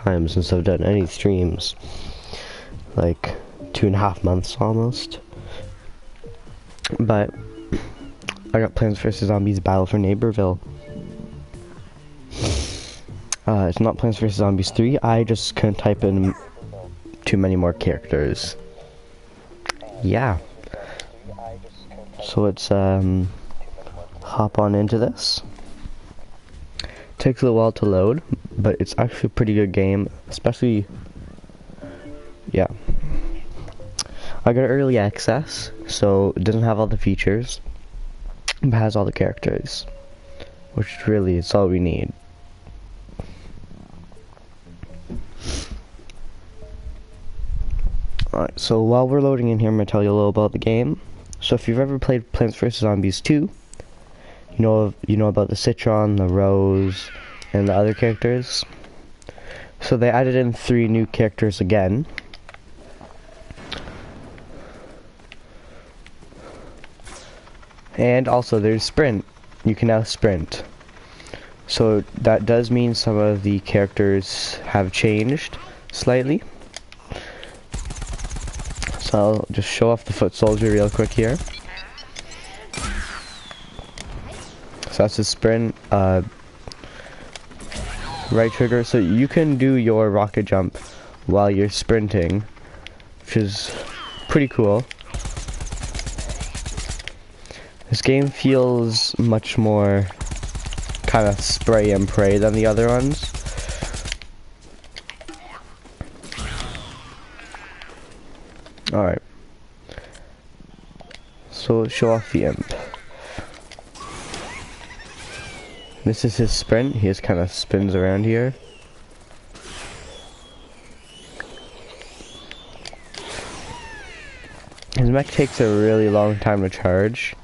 time since I've done any streams. Like 2.5 months almost. But I got Plants vs. Zombies Battle for Neighborville. It's not Plants vs. Zombies 3. I just couldn't type in too many more characters. Yeah. So let's hop on into this. Takes a little while to load, but it's actually a pretty good game, especially, yeah. I got early access, so it doesn't have all the features, but has all the characters, which really is all we need. Alright, so while we're loading in here, I'm going to tell you a little about the game. So if you've ever played Plants vs. Zombies 2, you know about the Citron, the Rose, and the other characters. So they added in 3 new characters again. And also there's Sprint. You can now sprint. So that does mean some of the characters have changed slightly. So I'll just show off the foot soldier real quick here. So that's a sprint, right trigger, so you can do your rocket jump while you're sprinting, which is pretty cool. This game feels much more kind of spray and pray than the other ones. Alright. So let's show off the imp. This is his sprint. He just kind of spins around here. His mech takes a really long time to charge.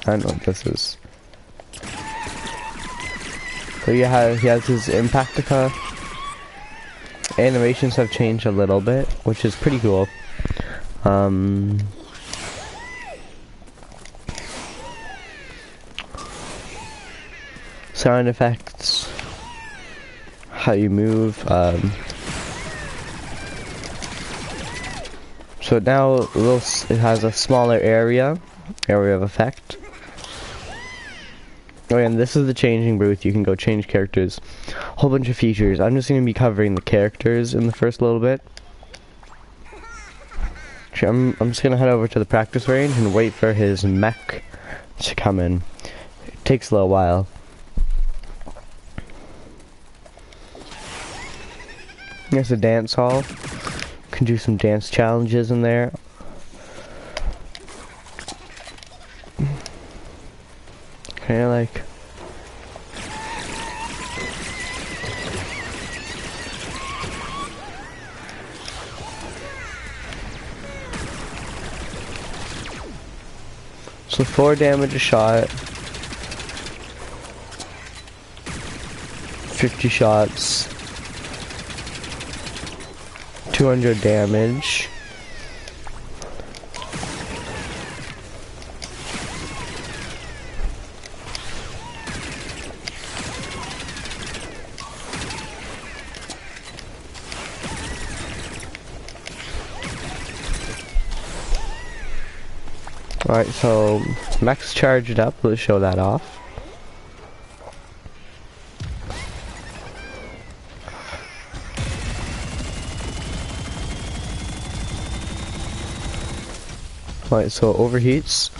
I don't know what this is. So he has his Impactica. Animations have changed a little bit, which is pretty cool. Sound effects, how you move, so now it has a smaller area of effect. Oh, and this is the changing booth. You can go change characters, whole bunch of features. I'm just going to be covering the characters in the first little bit. I'm just going to head over to the practice range and wait for his mech to come in. It takes a little while. There's a dance hall. You can do some dance challenges in there. Kinda like... So 4 damage a shot. 50 shots. 200 damage. Alright, so Mech's charged up. Let's show that off. Alright, so it overheats.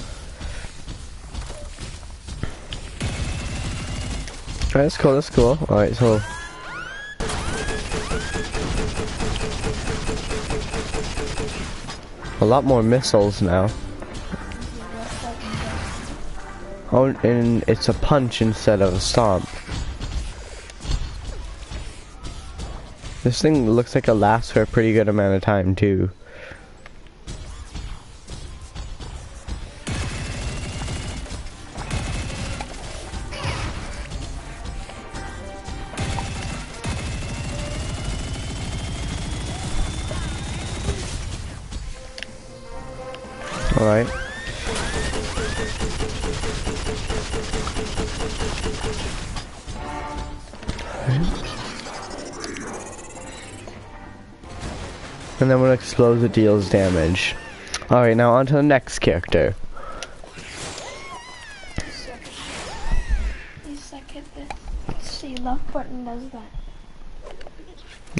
Alright, that's cool, that's cool. Alright, so a lot more missiles now. Oh, and it's a punch instead of a stomp. This thing looks like it lasts for a pretty good amount of time too. Alright. And then when it explodes, it deals damage. Alright, now on to the next character. You suck at this. See, left button does that.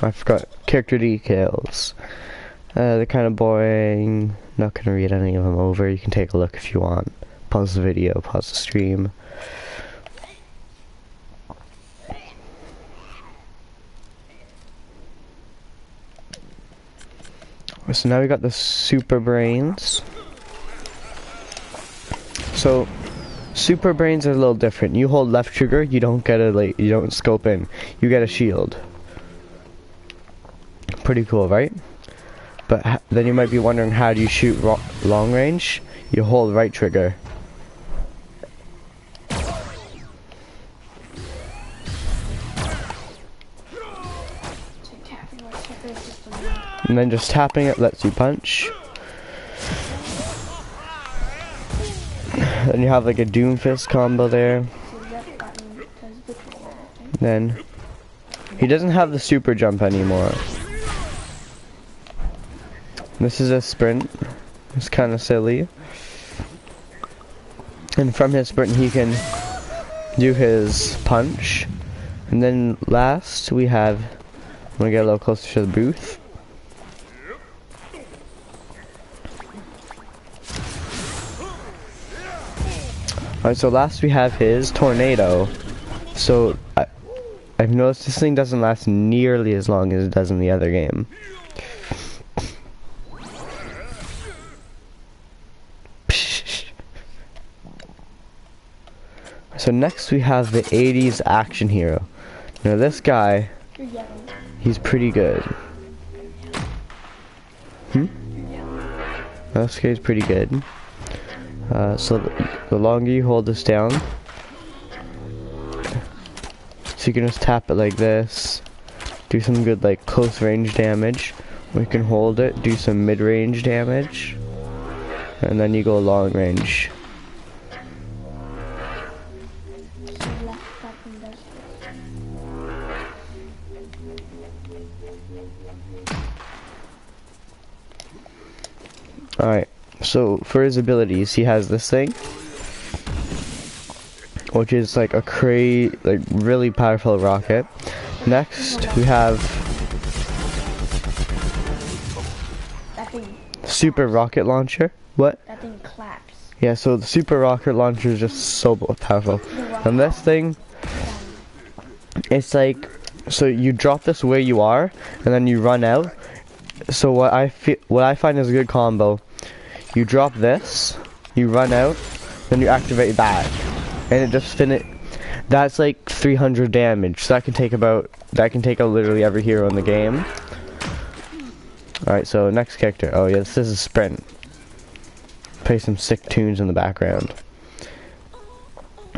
I forgot character details. They're kind of boring. Not gonna read any of them over. You can take a look if you want. Pause the video, pause the stream. So now we got the super brains. So super brains are a little different. You hold left trigger, you don't get you don't scope in. You get a shield. Pretty cool, right? But then you might be wondering, how do you shoot long range? You hold right trigger. And then just tapping it lets you punch. Then you have like a Doomfist combo there. Then he doesn't have the super jump anymore. This is a sprint. It's kind of silly. And from his sprint he can do his punch. And then last we have, I'm gonna get a little closer to the booth. Alright, so last we have his tornado. So I've noticed this thing doesn't last nearly as long as it does in the other game. So next we have the 80s action hero. Now this guy, he's pretty good. This guy's pretty good. So the longer you hold this down, so you can just tap it like this, do some good like close range damage, or you can hold it, do some mid-range damage, and then you go long range. Alright, so for his abilities, he has this thing, which is like a really powerful rocket. Next, we have super rocket launcher. What? That thing claps. Yeah, so the super rocket launcher is just so powerful. And this thing, it's like, so you drop this where you are, and then you run out. So what I find is a good combo. You drop this, you run out, then you activate that, and it just that's like 300 damage. So that can take out literally every hero in the game. Alright, so next character. Oh yeah, this is a sprint. Play some sick tunes in the background.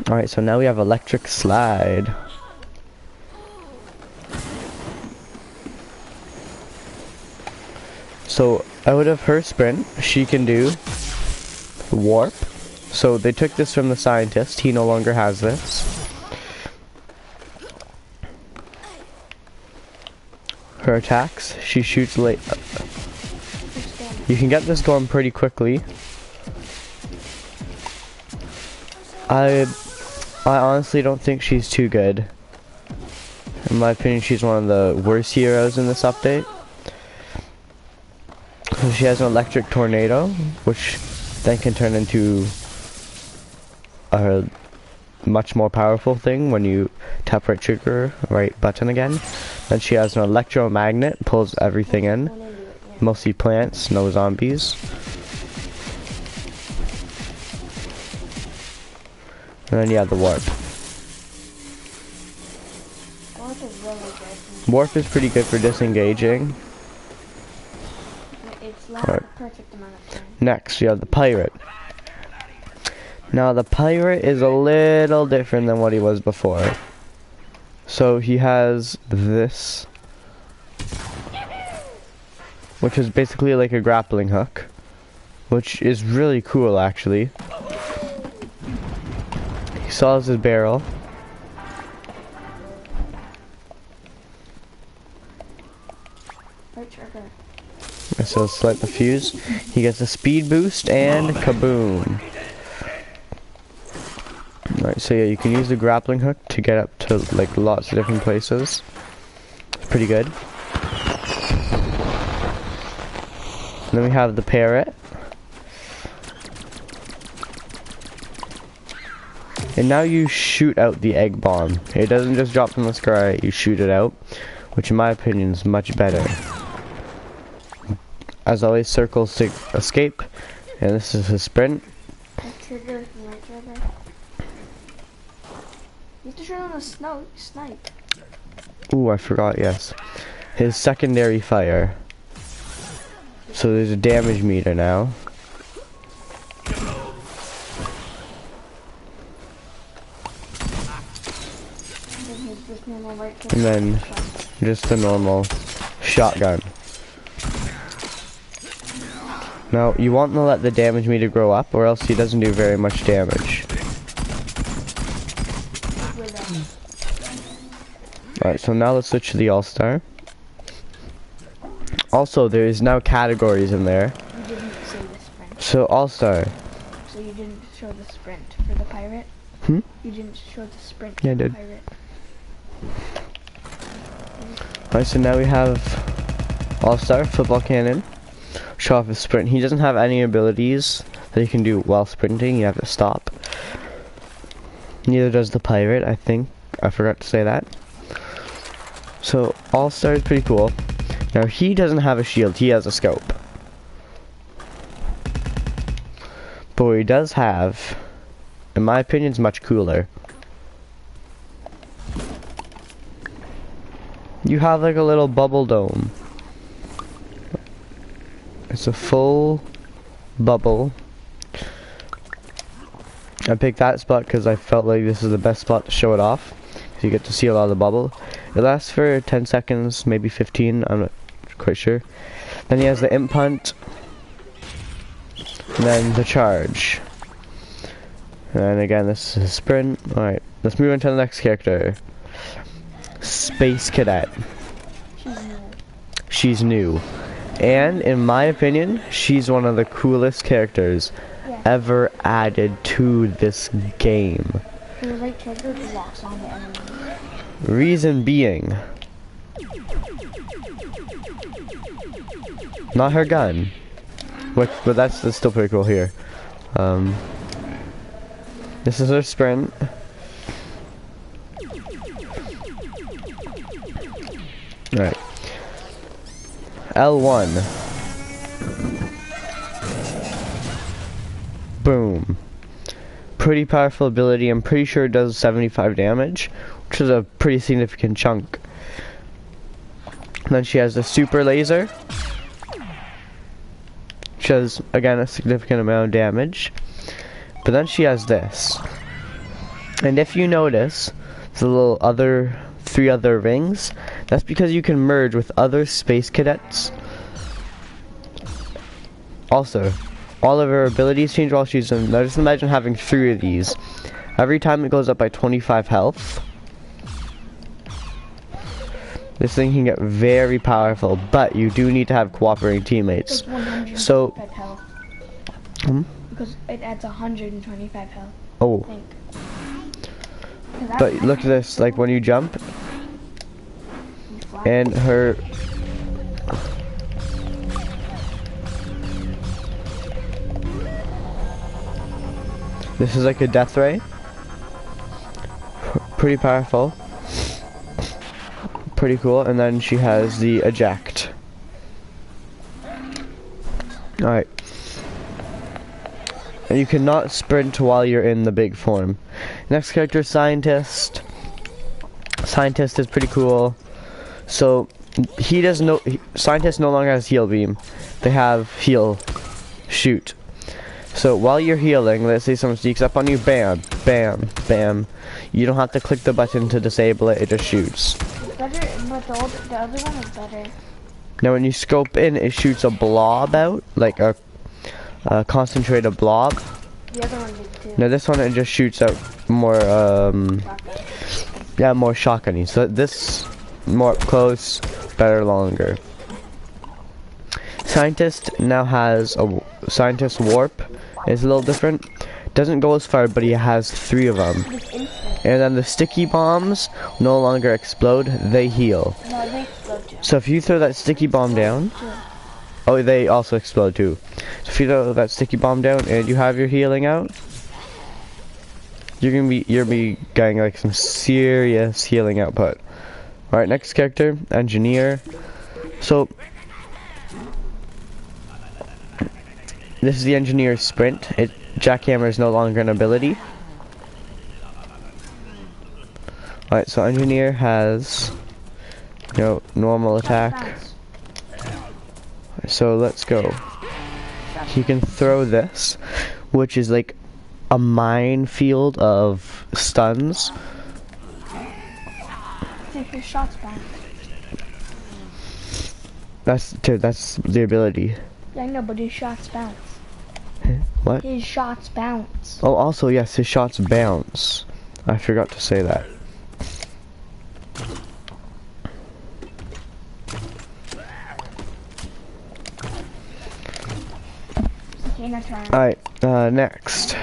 Alright, so now we have electric slide. So out of her sprint, she can do warp. So they took this from the scientist. He no longer has this. Her attacks, she shoots late. You can get this going pretty quickly. I honestly don't think she's too good. In my opinion, she's one of the worst heroes in this update. So she has an electric tornado, which then can turn into a much more powerful thing when you tap right trigger, right button again. Then she has an electromagnet, pulls everything in, mostly plants, no zombies. And then you have the warp. Warp is pretty good for disengaging. Right. Next, you have the pirate. Now the pirate is a little different than what he was before. So he has this, which is basically like a grappling hook, which is really cool actually. He saws his barrel. Right trigger. So let's light the fuse. He gets a speed boost and kaboom. Alright, so yeah, you can use the grappling hook to get up to like lots of different places. It's pretty good. And then we have the parrot. And now you shoot out the egg bomb. It doesn't just drop from the sky, you shoot it out, which in my opinion is much better. As always, circle escape, and this is his sprint. Trigger, right trigger. You have to turn on the snipe. Ooh, I forgot, yes. His secondary fire. So there's a damage meter now. And then just a normal shotgun. Now, you want to let the damage meter grow up, or else he doesn't do very much damage. Alright, so now let's switch to the Allstar. Also, there is now categories in there. You didn't say the sprint. So, Allstar. So you didn't show the sprint for the pirate? Hmm? You didn't show the sprint Yeah, I for the did. pirate. Alright, so now we have Allstar, football cannon. Show off his sprint. He doesn't have any abilities that he can do while sprinting. You have to stop. Neither does the pirate, I think. I forgot to say that. So, Allstar is pretty cool. Now, he doesn't have a shield. He has a scope. But what he does have, in my opinion, is much cooler. You have like a little bubble dome. It's a full bubble. I picked that spot because I felt like this is the best spot to show it off. So you get to see a lot of the bubble. It lasts for 10 seconds, maybe 15, I'm not quite sure. Then he has the imp hunt. And then the charge. And again, this is a sprint. Alright, let's move on to the next character. Space Cadet. She's new. And in my opinion, she's one of the coolest characters ever added to this game. Her right trigger locks on the enemy. Reason being, not her gun, but that's still pretty cool here. This is her sprint. Alright. L1. Boom. Pretty powerful ability. I'm pretty sure it does 75 damage, which is a pretty significant chunk. And then she has the super laser, which does, again, a significant amount of damage. But then she has this. And if you notice, the little three other rings, that's because you can merge with other space cadets. Also, all of her abilities change while she's in. Now just imagine having 3 of these. Every time it goes up by 25 health. This thing can get very powerful, but you do need to have cooperating teammates. So, health. Hmm? Because it adds 125 health. Oh. I think. But look at this, like when you jump, and her... This is like a death ray. Pretty powerful. Pretty cool. And then she has the eject. Alright. And you cannot sprint while you're in the big form. Next character, Scientist. Scientist is pretty cool. So, Scientist no longer has heal beam. They have heal shoot. So while you're healing, let's say someone sneaks up on you, bam, bam, bam. You don't have to click the button to disable it, it just shoots. It's better, but the other one is better. Now when you scope in, it shoots a blob out, like a concentrated blob. The other one did too. Now this one, it just shoots out more, yeah, more shotgunny. So this, more close, better, longer. Scientist now has a Scientist Warp. It's a little different. Doesn't go as far, but he has 3 of them. And then the sticky bombs no longer explode, they heal. No, they explode too. So if you throw that sticky bomb down, oh, they also explode too. So if you throw that sticky bomb down and you have your healing out, you're gonna be getting like some serious healing output. All right, next character, Engineer. So this is the Engineer's sprint. Jackhammer is no longer an ability. Alright, so Engineer has, normal attack. So let's go. He can throw this, which is like a minefield of stuns. Take your shots back. That's the ability. Yeah, I know, but his shots bounce. What? His shots bounce. Oh, also, yes, his shots bounce. I forgot to say that. Alright, next.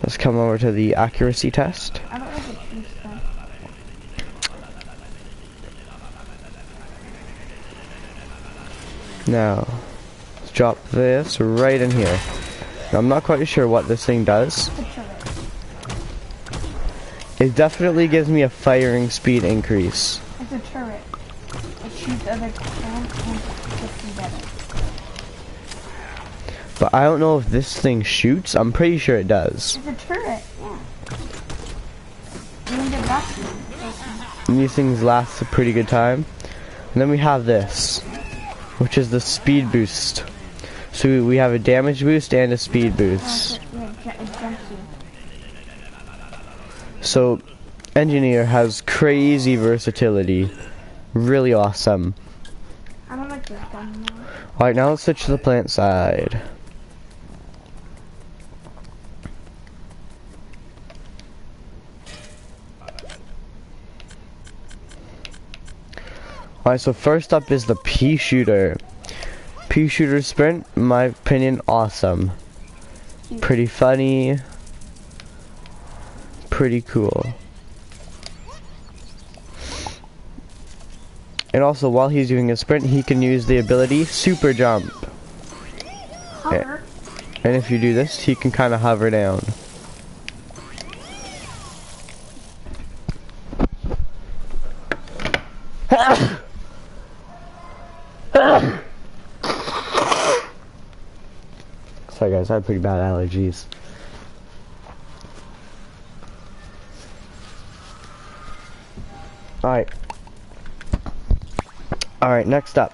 Let's come over to the accuracy test. I don't know if it shoots that. Now, let's drop this right in here. Now, I'm not quite sure what this thing does. It's a turret. It definitely gives me a firing speed increase. It's a turret. It shoots other clowns and gets them better. But I don't know if this thing shoots. I'm pretty sure it does. It's a turret, yeah. You need a vacuum. And these things last a pretty good time. And then we have this, which is the speed boost. So we have a damage boost and a speed boost. Yeah, it jumps you. So Engineer has crazy versatility. Really awesome. I don't like this gun now. Alright, now let's switch to the plant side. Alright, so first up is the Pea Shooter. Pea Shooter sprint, in my opinion, awesome. Pretty funny. Pretty cool. And also, while he's doing a sprint, he can use the ability Super Jump. Hover. And if you do this, he can kind of hover down. Sorry guys, I have pretty bad allergies. Alright. Alright, next up.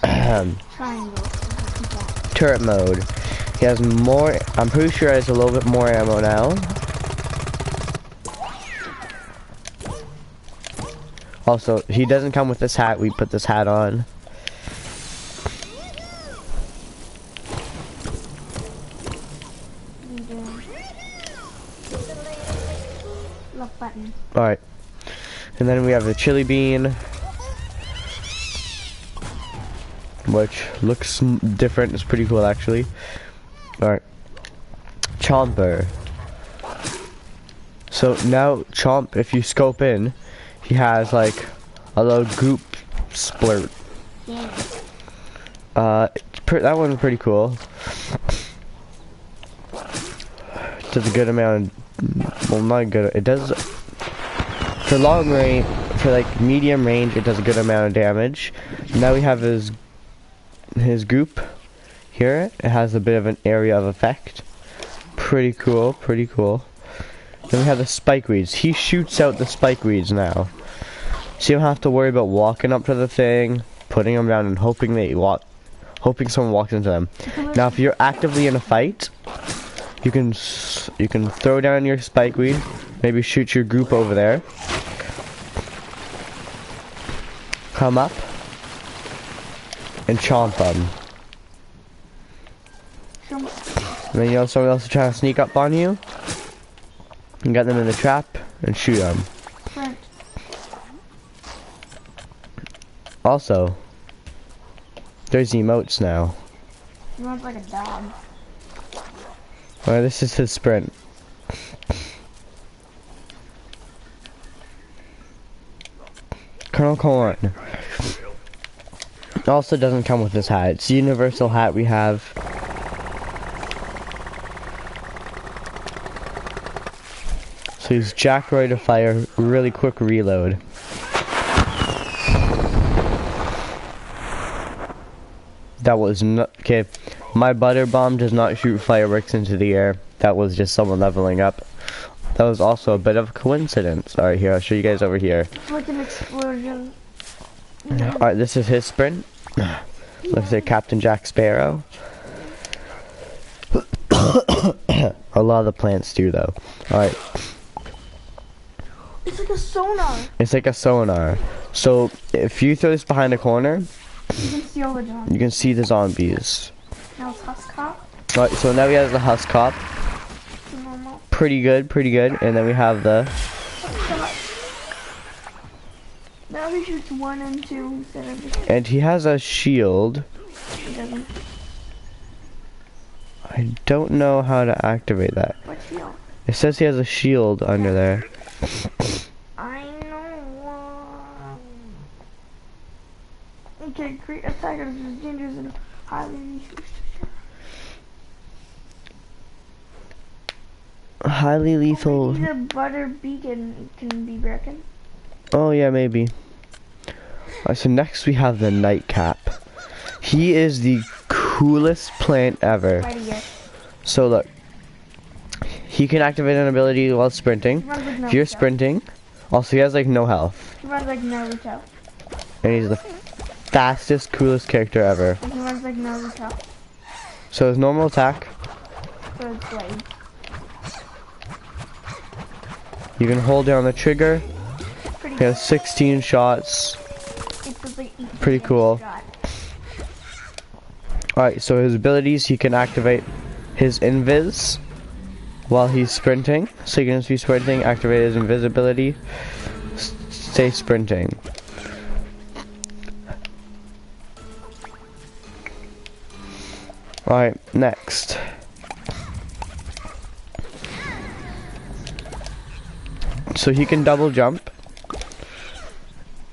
Triangle. Turret mode. He has more, I'm pretty sure he has a little bit more ammo now. Also, he doesn't come with this hat, we put this hat on. Left button. Alright. And then we have the chili bean, which looks different. It's pretty cool actually. Alright. Chomper. So now Chomp, if you scope in, he has like a little goop splurt. Yeah. That one's pretty cool. Does a good amount of, well, not good, it does, for long range, for like medium range, it does a good amount of damage. Now we have his goop here. It has a bit of an area of effect. Pretty cool, pretty cool. Then we have the spike weeds. He shoots out the spike weeds now. So you don't have to worry about walking up to the thing, putting them down, and hoping someone walks into them. Now if you're actively in a fight, you can throw down your spike weed, maybe shoot your group over there, come up, and chomp them. And then you know someone else is trying to sneak up on you, and get them in the trap, and shoot them. Also, There's emotes now. He runs like a dog. Well, this is his sprint. Colonel Corn. Also doesn't come with this hat. It's the universal hat we have. So he's jack ready to fire, really quick reload. That was not okay. My butter bomb does not shoot fireworks into the air. That was just someone leveling up. That was also a bit of a coincidence. Alright, here, I'll show you guys over here. It's like an explosion. Alright, this is his sprint. Looks like Captain Jack Sparrow. A lot of the plants do, though. Alright. It's like a sonar. It's like a sonar. So, if you throw this behind a corner, You can see all the zombies. you can see the zombies. Now it's Husk Cop. Alright, so now we have the Husk Cop. Normal. Pretty good, pretty good. And then we have the... Now he shoots 1 and 2 instead of just... And he has a shield. He doesn't. I don't know how to activate that. What shield? It says he has a shield under there. I know. Okay, great attackers is dangerous and highly resourced. Highly lethal. Maybe the butter beacon can be broken. Oh yeah, maybe. Alright, so next we have the Nightcap. He is the coolest plant ever. Right here. So look. He can activate an ability while sprinting. He runs like If you're Naruto. sprinting, also he has like no health. He runs like Naruto. And he's the fastest, coolest character ever. And he runs like Naruto. So his normal attack, So it's blade. you can hold down the trigger. Pretty He has 16 shots. It's just like each Pretty cool. shot. Alright, so his abilities, he can activate his invis while he's sprinting. So you can just be sprinting, activate his invisibility, stay sprinting. Alright, next. So he can double jump.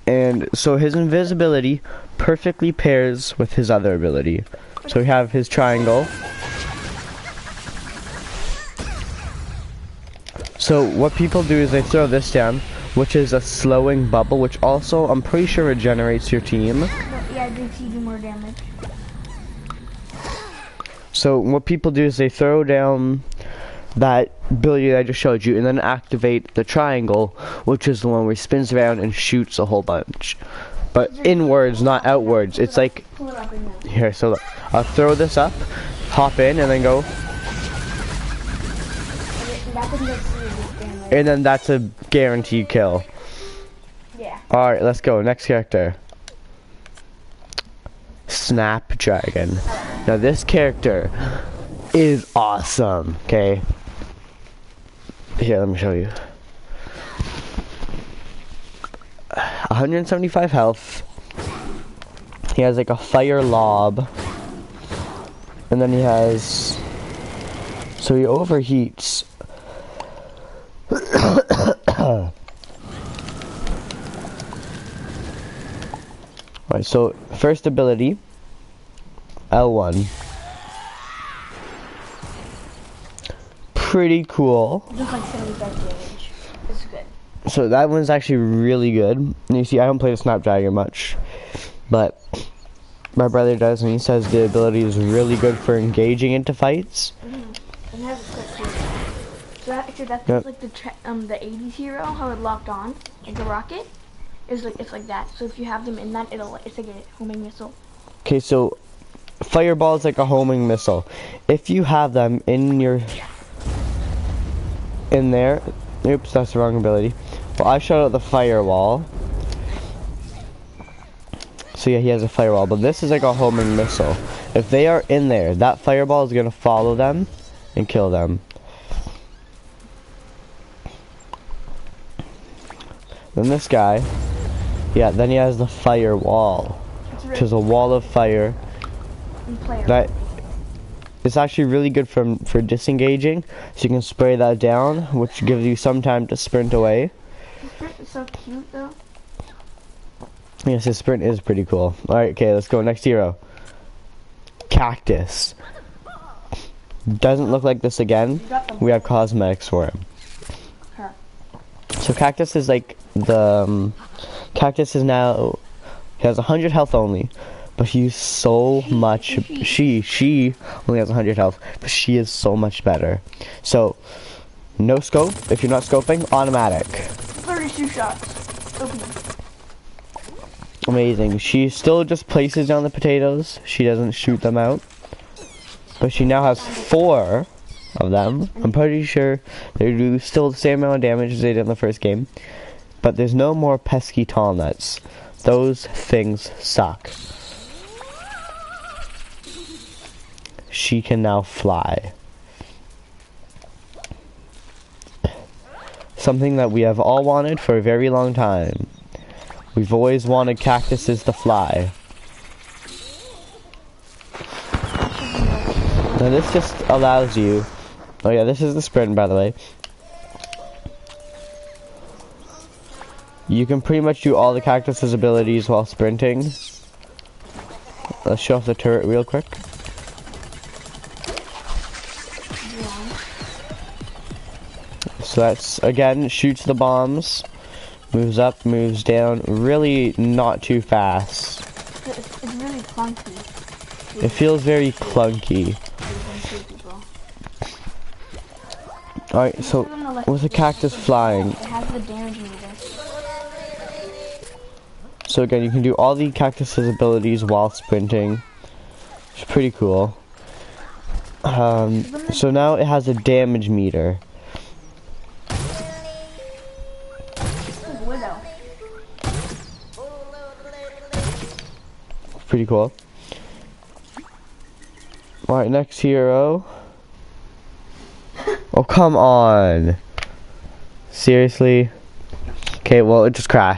And so his invisibility perfectly pairs with his other ability. So we have his triangle. So what people do is they throw this down, which is a slowing bubble, which also I'm pretty sure regenerates your team. But yeah, it makes you do more damage. So what people do is they throw down that ability that I just showed you and then activate the triangle, which is the one where he spins around and shoots a whole bunch. But inwards, not outwards. It's like, Pull it up and down. here, so look, I'll throw this up, hop in, and then go, That doesn't get serious damage. and then that's a guaranteed kill. Yeah. Alright, let's go. Next character. Snapdragon. Now this character is awesome, okay? Here, let me show you. 175 health. He has like a fire lob. And then he has... So he overheats. Alright, so first ability, L1. Pretty cool. Just like 75 damage. It's good. So that one's actually really good. And you see, I don't play the Snapdragon much, but my brother does, and he says the ability is really good for engaging into fights. And it has a quick hero. So that, actually, that's Yep. like the 80s hero, how it locked on, like the rocket. It's like that. So if you have them in that, it's like a homing missile. Okay, so Fireball is like a homing missile. If you have them in your... in there... Oops, that's the wrong ability. Well, I shot out the firewall. So yeah, he has a firewall, but this is like a homing missile. If they are in there, that fireball is gonna follow them and kill them. Then this guy, yeah, then he has the firewall. It's really there's a wall of fire. in player. That it's actually really good for disengaging, so you can spray that down, which gives you some time to sprint away. The sprint is so cute though. Yes, his sprint is pretty cool. Alright, okay, let's go. Next hero. Cactus. Doesn't look like this again. We have cosmetics for him. Her. So Cactus is like the... Cactus is now... He has 100 health only. But he's so much... She only has 100 health. But she is so much better. So, no scope. If you're not scoping, automatic. 32 shots. Open. Amazing. She still just places down the potatoes. She doesn't shoot them out. But she now has 4 of them. I'm pretty sure they do still the same amount of damage as they did in the first game. But there's no more pesky tall nuts. Those things suck. She can now fly. Something that we have all wanted for a very long time. We've always wanted cactuses to fly. Now this just allows you... Oh yeah, this is the sprint, by the way. You can pretty much do all the cactus's abilities while sprinting. Let's show off the turret real quick. So that's, again, shoots the bombs. Moves up, moves down. Really not too fast. It's really clunky. It feels very clunky. Alright, so with the cactus flying. It has the damage meter. So again, you can do all the cactus's abilities while sprinting. It's pretty cool. So now it has a damage meter. Widow. Pretty cool. Alright, next hero. Oh, come on. Seriously? Okay, well, it just crashed.